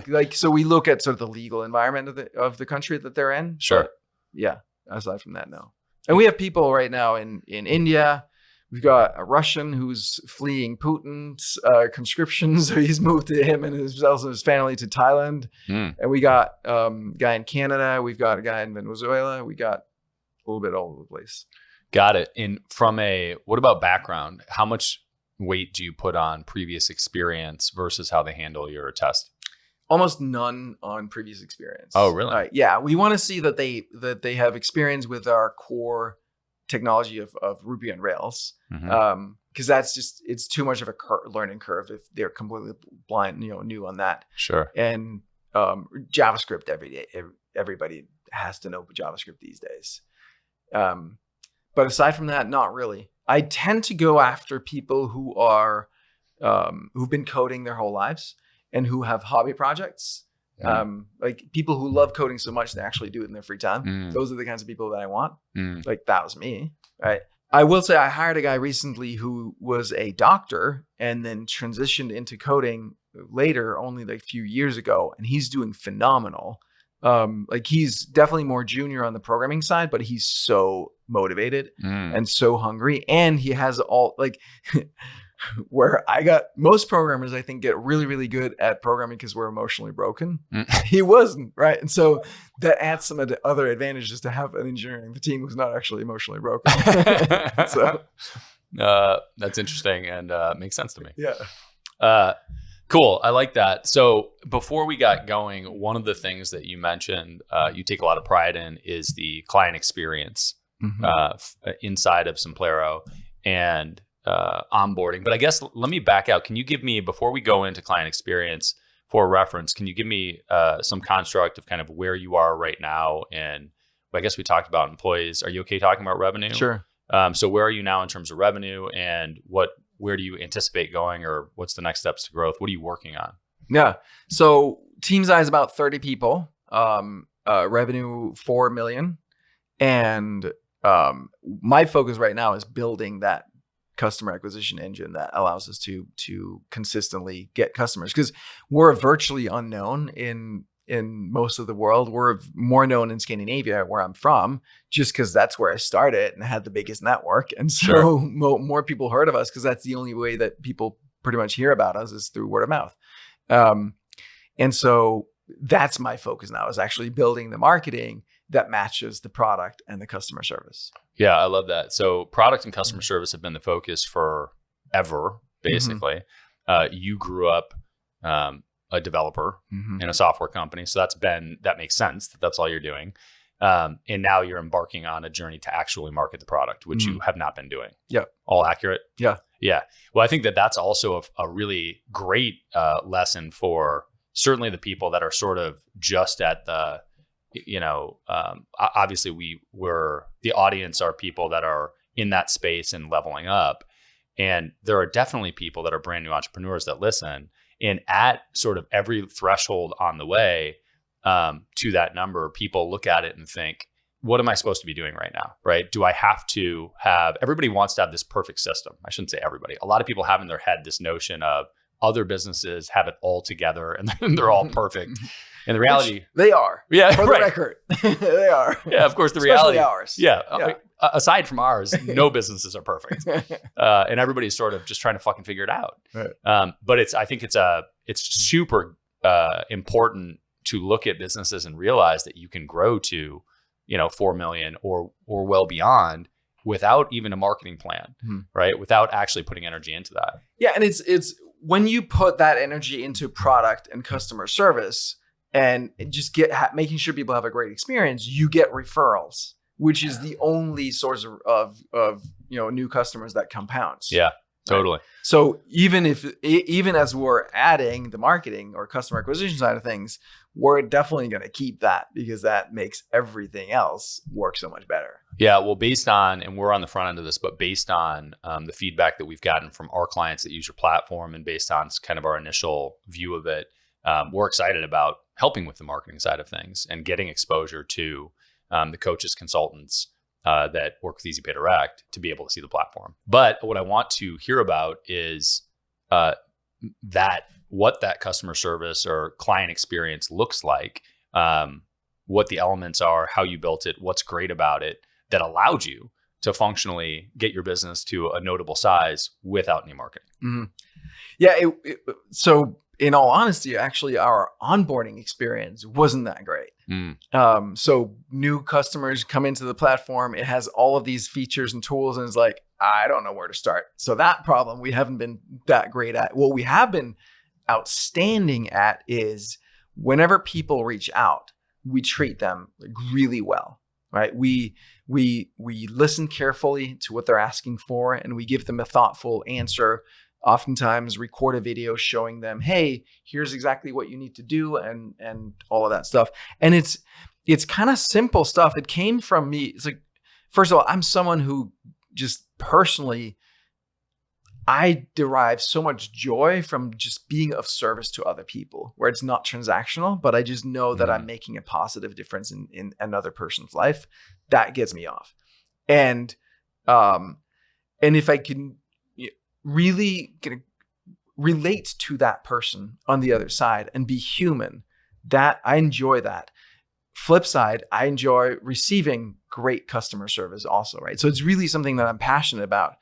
Like so we look at sort of the legal environment of the country that they're in. Sure. But, aside from that, no. And we have people right now in India. We've got a Russian who's fleeing Putin's conscription, so he's moved to him and his family to Thailand. And we got a guy in Canada. We've got a guy in Venezuela. We got a little bit all over the place. Got it. And what about background? How much weight do you put on previous experience versus how they handle your test? Almost none on previous experience. Oh, really? Yeah, we want to see that they have experience with our core technology of Ruby on Rails, because that's just, it's too much of a learning curve if they're completely blind, new on that. Sure. And JavaScript every day. Everybody has to know JavaScript these days. But aside from that, not really. I tend to go after people who are who've been coding their whole lives and who have hobby projects. Like people who love coding so much they actually do it in their free time. Those are the kinds of people that I want. Like that was me, right? I will say I hired a guy recently who was a doctor and then transitioned into coding later, only like a few years ago, and he's doing phenomenal. Like he's definitely more junior on the programming side, but he's so motivated and so hungry, and he has all like where most programmers I think get really, really good at programming because we're emotionally broken. He wasn't, right? And so that adds some other advantages to have an engineering team who's not actually emotionally broken. So that's interesting and makes sense to me. Yeah. Cool. I like that. So before we got going, one of the things that you mentioned you take a lot of pride in is the client experience inside of Simplero and onboarding. But I guess let me back out. Can you give me, before we go into client experience for reference, can you give me some construct of kind of where you are right now? And I guess we talked about employees. Are you okay talking about revenue? Sure. So where are you now in terms of revenue, and where do you anticipate going, or what's the next steps to growth? What are you working on? Yeah. So team size about 30 people, revenue 4 million. And my focus right now is building that customer acquisition engine that allows us to consistently get customers, because we're virtually unknown in most of the world. We're more known in Scandinavia, where I'm from, just because that's where I started and had the biggest network. And so more people heard of us because that's the only way that people pretty much hear about us is through word of mouth. And so that's my focus now, is actually building the marketing that matches the product and the customer service. Yeah, I love that. So product and customer service have been the focus forever, basically. You grew up a developer in a software company. So that makes sense that that's all you're doing. And now you're embarking on a journey to actually market the product, which you have not been doing. Yeah. All accurate? Yeah. Yeah. Well, I think that's also a really great lesson for certainly the people that are sort of just at the, obviously the audience are people that are in that space and leveling up. And there are definitely people that are brand new entrepreneurs that listen. And at sort of every threshold on the way to that number, people look at it and think, what am I supposed to be doing right now, right? Do I have to have, everybody wants to have this perfect system. I shouldn't say everybody. A lot of people have in their head this notion of other businesses have it all together and they're all perfect. And the reality, which they are. Yeah, for the record, they are. Yeah, of course, the Especially reality. Ours. Yeah. Aside from ours, no businesses are perfect, and everybody's sort of just trying to fucking figure it out. Right. But I think it's super important to look at businesses and realize that you can grow to, 4 million or well beyond without even a marketing plan, right? Without actually putting energy into that. Yeah, and it's when you put that energy into product and customer service and just making sure people have a great experience, you get referrals, which is the only source of new customers that compounds. Yeah, totally. Right? So even as we're adding the marketing or customer acquisition side of things, we're definitely going to keep that because that makes everything else work so much better. Yeah, well, based on, and we're on the front end of this, but based on the feedback that we've gotten from our clients that use your platform and based on kind of our initial view of it, we're excited about helping with the marketing side of things and getting exposure to the coaches, consultants that work with EasyPay Direct to be able to see the platform. But what I want to hear about is what that customer service or client experience looks like, what the elements are, how you built it, what's great about it that allowed you to functionally get your business to a notable size without any marketing. Mm-hmm. Yeah. So in all honesty, actually our onboarding experience wasn't that great. So new customers come into the platform. It has all of these features and tools and it's like, I don't know where to start. So that problem we haven't been that great at. What we have been outstanding at is whenever people reach out, we treat them really well, right? We listen carefully to what they're asking for and we give them a thoughtful answer. Oftentimes record a video showing them, hey, here's exactly what you need to do and all of that stuff. And it's kind of simple stuff. It came from me. It's like, first of all, I'm someone who just personally, I derive so much joy from just being of service to other people where it's not transactional, but I just know that I'm making a positive difference in another person's life. That gets me off. And if I can really relate to that person on the other side and be human, that I enjoy that. Flip side, I enjoy receiving great customer service also, right? So it's really something that I'm passionate about.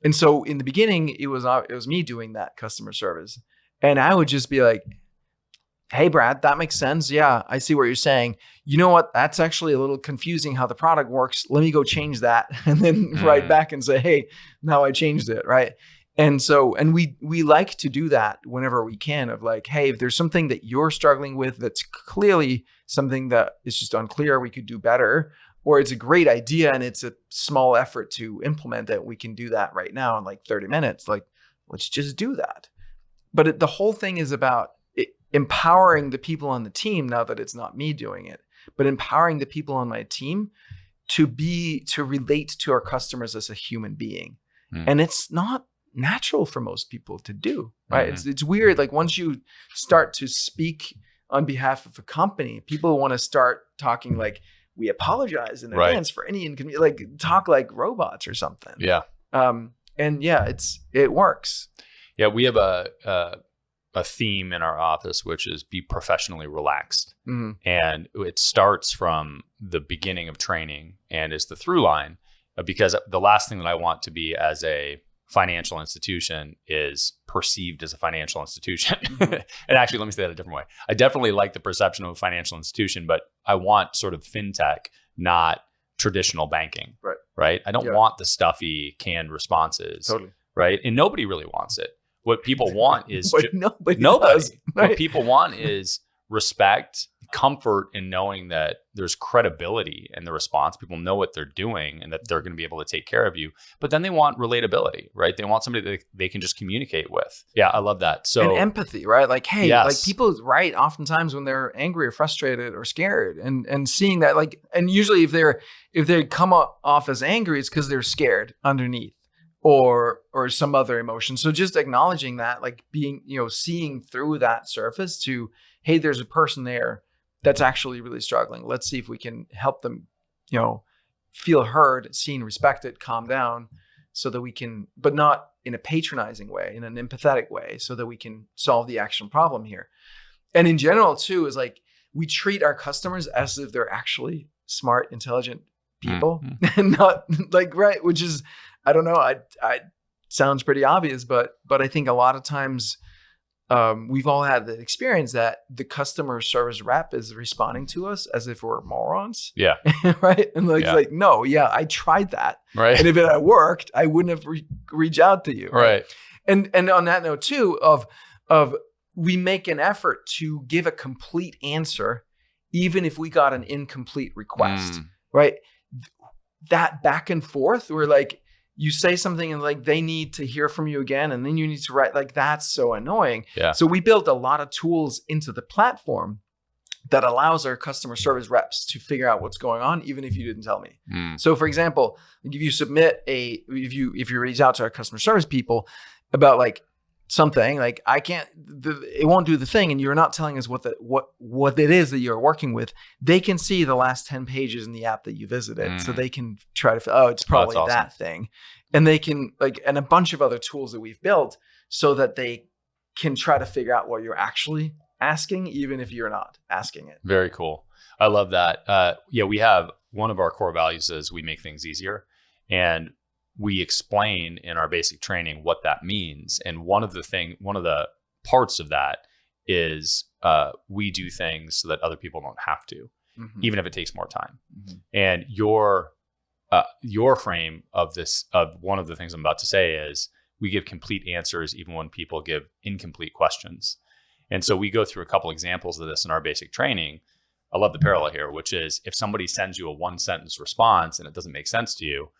And so in the beginning, it was me doing that customer service. And I would just be like, hey, Brad, that makes sense. Yeah, I see what you're saying. You know what? That's actually a little confusing how the product works. Let me go change that. And then write back and say, hey, now I changed it, right? And so, and we like to do that whenever we can of like, hey, if there's something that you're struggling with that's clearly something that is just unclear, we could do better. Or it's a great idea and it's a small effort to implement it. We can do that right now in like 30 minutes. Like, let's just do that. But the whole thing is about empowering the people on the team now that it's not me doing it, but empowering the people on my team to relate to our customers as a human being. And it's not natural for most people to do, right? It's weird. Like once you start to speak on behalf of a company, people want to start talking like, we apologize in advance for any inconvenience, like talk like robots or something. Yeah. And yeah, it works. Yeah. We have a theme in our office, which is be professionally relaxed. And it starts from the beginning of training and is the through line because the last thing that I want to be as a financial institution is perceived as a financial institution. And actually, let me say that a different way. I definitely like the perception of a financial institution, but I want sort of fintech, not traditional banking. Right. I don't want the stuffy canned responses. Totally. Right. And nobody really wants it. What people want is nobody. Does, right? What people want is respect, comfort in knowing that there's credibility in the response. People know what they're doing and that they're going to be able to take care of you. But then they want relatability, right? They want somebody that they can just communicate with. Yeah, I love that. So and empathy, right? Like, hey, like people write oftentimes when they're angry or frustrated or scared, and seeing that, like, and usually if they come off as angry, it's because they're scared underneath. or some other emotion. So just acknowledging that, like being, seeing through that surface to, hey, there's a person there that's actually really struggling. Let's see if we can help them, feel heard, seen, respected, calm down, so that we can, but not in a patronizing way, in an empathetic way, so that we can solve the actual problem here. And in general too, is like, we treat our customers as if they're actually smart, intelligent people, and not like, right, which is, I don't know, I sounds pretty obvious, but I think a lot of times we've all had the experience that the customer service rep is responding to us as if we're morons. Yeah. Right. And like, like, no, yeah, I tried that. Right. And if it had worked, I wouldn't have reached out to you. Right. And on that note too, of we make an effort to give a complete answer, even if we got an incomplete request, right? That back and forth, where like you say something and like they need to hear from you again, and then you need to write, like that's so annoying. Yeah. So we built a lot of tools into the platform that allows our customer service reps to figure out what's going on, even if you didn't tell me. So for example, if you submit if you reach out to our customer service people about like something, like it won't do the thing, and you're not telling us what it is that you're working with, they can see the last 10 pages in the app that you visited. So they can try to, it's probably awesome. that thing. And they can and a bunch of other tools that we've built so that they can try to figure out what you're actually asking, even if you're not asking it. Very cool. I love that. We have one of our core values is we make things easier, and we explain in our basic training what that means. And one of the parts of that is we do things so that other people don't have to, even if it takes more time. And your frame of one of the things I'm about to say is we give complete answers even when people give incomplete questions. And so we go through a couple examples of this in our basic training. I love the parallel here, which is if somebody sends you a 1-sentence response and it doesn't make sense to you,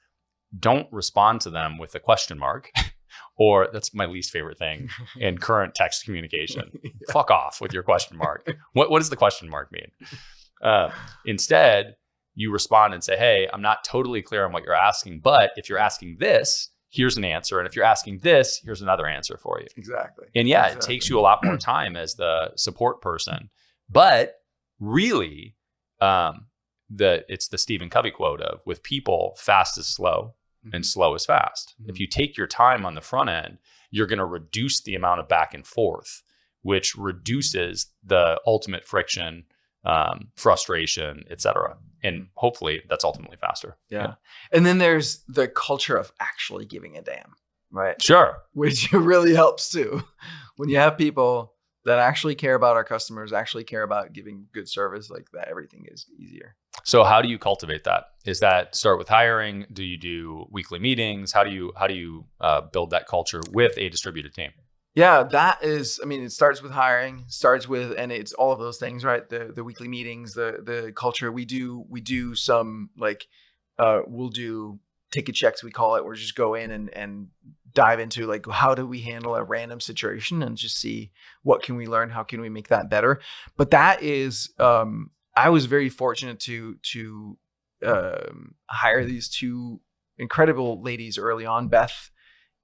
don't respond to them with a question mark, or that's my least favorite thing in current text communication. Fuck off with your question mark. What does the question mark mean? Instead, you respond and say, hey, I'm not totally clear on what you're asking, but if you're asking this, here's an answer. And if you're asking this, here's another answer for you. Exactly. And it takes you a lot more time as the support person. But really, it's the Stephen Covey quote of, with people, fast is slow and slow is fast. If you take your time on the front end, you're going to reduce the amount of back and forth, which reduces the ultimate friction, frustration, etc. And hopefully that's ultimately faster. Yeah. And then there's the culture of actually giving a damn, right? Sure. Which really helps too. When you have people that actually care about our customers, actually care about giving good service, like that, everything is easier. So how do you cultivate that? Is that start with hiring? Do you do weekly meetings? How do you build that culture with a distributed team? Yeah, that is, it starts with hiring, and it's all of those things, right? The weekly meetings, the culture. We do some we'll do ticket checks, we call it, where we just go in and dive into like, how do we handle a random situation and just see what can we learn? How can we make that better? But that is, I was very fortunate to hire these two incredible ladies early on. Beth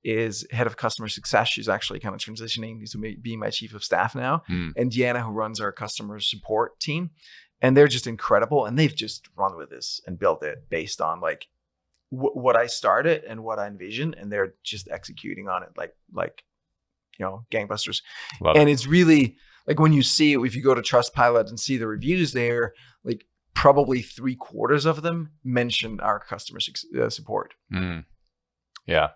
is head of customer success. She's actually kind of transitioning to being my chief of staff now. And Deanna, who runs our customer support team. And they're just incredible. And they've just run with this and built it based on like what I started and what I envisioned. And they're just executing on it like gangbusters. And it's really like when you see it, if you go to Trustpilot and see the reviews there, like probably 3/4 of them mention our customer support. Yeah.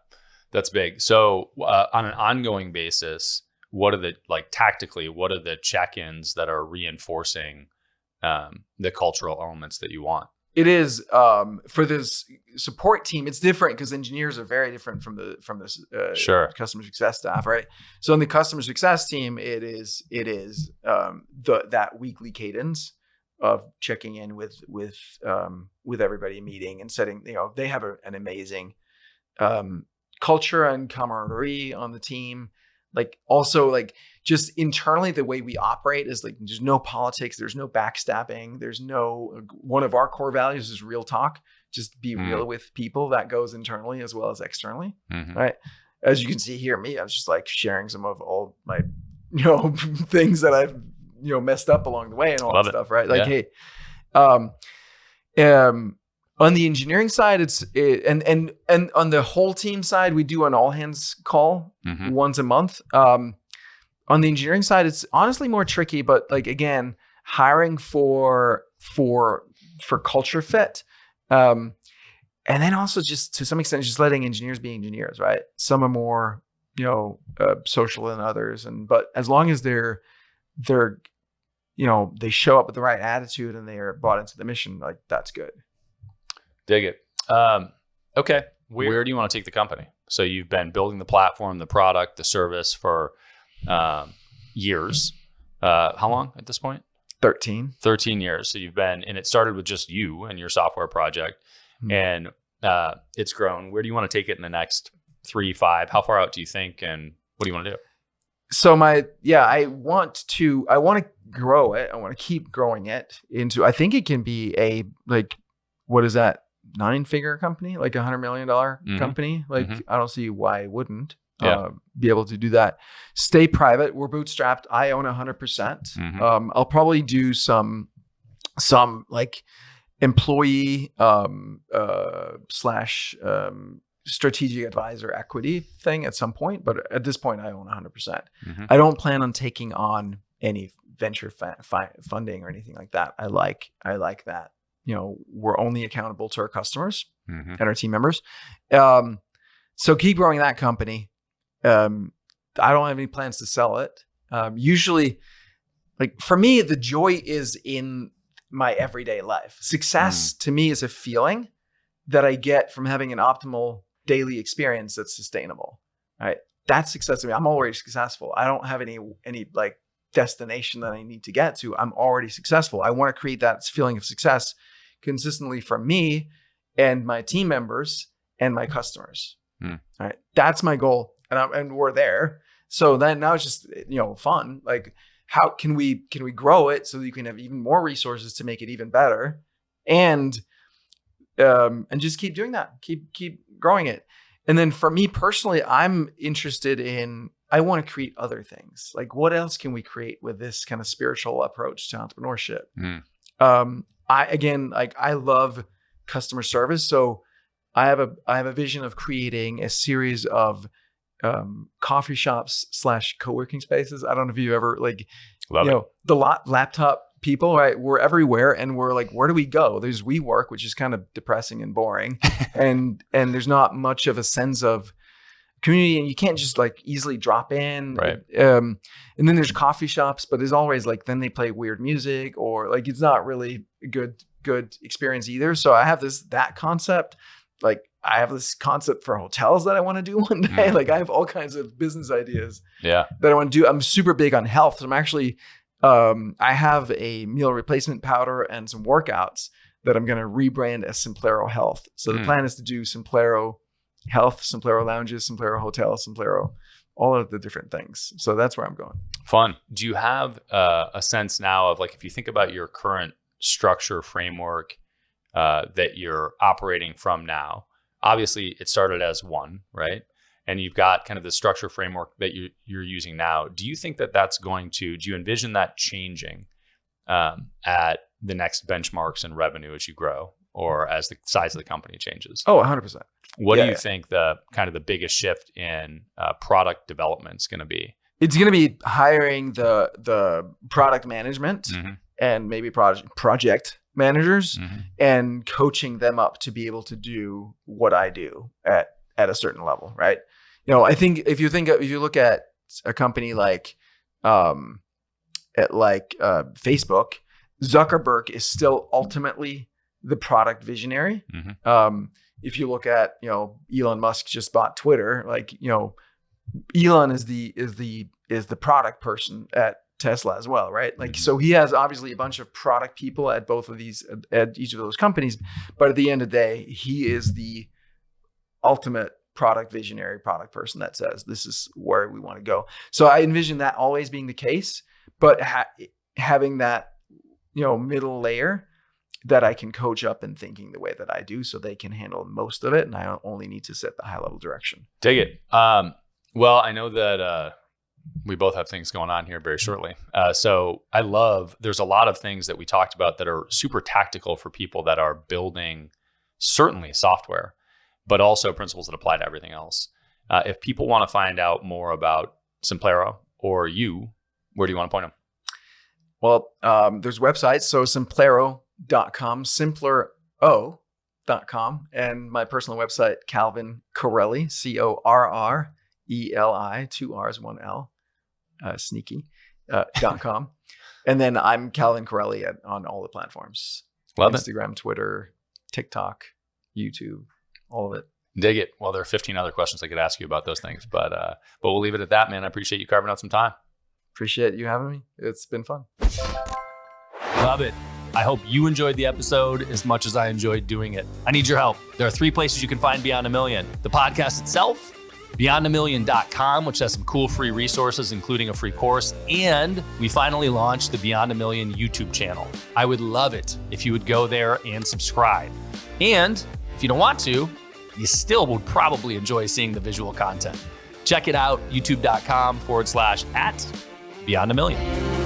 That's big. So on an ongoing basis, what are tactically, what are the check-ins that are reinforcing the cultural elements that you want? It is for this support team. It's different because engineers are very different from this customer success staff, right? So in the customer success team, it is that weekly cadence of checking in with everybody, meeting and setting. They have an amazing culture and camaraderie on the team. Like also like just internally, the way we operate is like, there's no politics, there's no backstabbing, there's no, one of our core values is real talk. Just be real with people. That goes internally as well as externally. Right. As you can see here, me, I was just like sharing some of all my, things that I've, messed up along the way and all that stuff. Right. Like, hey, on the engineering side, and on the whole team side, we do an all hands call once a month. On the engineering side, it's honestly more tricky, but like, again, hiring for culture fit. And then also just to some extent, just letting engineers be engineers, right? Some are more, social than others. But as long as they're, they show up with the right attitude and they are bought into the mission, like that's good. Dig it. Okay. Where do you want to take the company? So you've been building the platform, the product, the service for years. How long at this point? 13 years. So you've been, and it started with just you and your software project, and it's grown. Where do you want to take it in the next 3, 5? How far out do you think, and what do you want to do? So I want to grow it. I want to keep growing it into, I think it can be a, like, what is that? 9-figure company, like $100 million company. Like, I don't see why I wouldn't be able to do that. Stay private. We're bootstrapped. I own 100%. I'll probably do some like employee slash strategic advisor equity thing at some point. But at this point, I own 100%. I don't plan on taking on any venture funding or anything like that. I like that. We're only accountable to our customers and our team members. So keep growing that company. I don't have any plans to sell it. Usually, like for me, the joy is in my everyday life. Success to me is a feeling that I get from having an optimal daily experience that's sustainable. Right? That's success to me. I'm already successful. I don't have any like destination that I need to get to. I'm already successful. I want to create that feeling of success consistently for me and my team members and my customers. All right. That's my goal. And we're there. So then now it's just, fun. Like, how can we grow it so that you can have even more resources to make it even better, and just keep doing that, keep growing it. And then for me personally, I'm interested in, I want to create other things. Like, what else can we create with this kind of spiritual approach to entrepreneurship? I love customer service. So I have a vision of creating a series of coffee shops / co-working spaces. I don't know if you ever the laptop people, right? We're everywhere, and we're like, where do we go? There's WeWork, which is kind of depressing and boring, and there's not much of a sense of community, and you can't just like easily drop in. Right. And then there's coffee shops, but there's always like, then they play weird music, or like, it's not really a good experience either. So I have that concept. Like, I have this concept for hotels that I want to do one day. Like, I have all kinds of business ideas that I want to do. I'm super big on health. So I'm actually, I have a meal replacement powder and some workouts that I'm going to rebrand as Simplero Health. So the plan is to do Simplero Health, Simplero Lounges, Simplero Hotels, Simplero, all of the different things. So that's where I'm going. Fun. Do you have a sense now of, like, if you think about your current structure framework that you're operating from now? Obviously, it started as one, right? And you've got kind of the structure framework that you're using now. Do you think that that's do you envision that changing at the next benchmarks in revenue as you grow, or as the size of the company changes? Oh, 100%. What do you think the biggest shift in product development is going to be? It's going to be hiring the product management and maybe project managers and coaching them up to be able to do what I do at a certain level, right? I think if you look at a company like Facebook, Zuckerberg is still ultimately the product visionary. If you look at, Elon Musk just bought Twitter, like, Elon is the product person at Tesla as well, right? Like, so he has obviously a bunch of product people at each of those companies, but at the end of the day, he is the ultimate product visionary, product person that says this is where we want to go. So I envision that always being the case, but having that, middle layer that I can coach up in thinking the way that I do, so they can handle most of it, and I only need to set the high level direction. Dig it. Well, I know that we both have things going on here very shortly. So there's a lot of things that we talked about that are super tactical for people that are building certainly software, but also principles that apply to everything else. If people want to find out more about Simplero or you, where do you want to point them? Well, there's websites. So simplero.com, simplero.com, and my personal website, Calvin Correli, Correli, 2 R's, 1 L, sneaky.com. And then I'm Calvin Correli on all the platforms. Love Instagram, Twitter, TikTok, YouTube, all of it. Dig it. Well, there are 15 other questions I could ask you about those things, but we'll leave it at that, man. I appreciate you carving out some time. Appreciate you having me. It's been fun. Love it. I hope you enjoyed the episode as much as I enjoyed doing it. I need your help. There are 3 places you can find Beyond a Million: the podcast itself, beyondamillion.com, which has some cool free resources, including a free course. And we finally launched the Beyond a Million YouTube channel. I would love it if you would go there and subscribe. And if you don't want to, you still would probably enjoy seeing the visual content. Check it out, youtube.com/@Beyond a Million.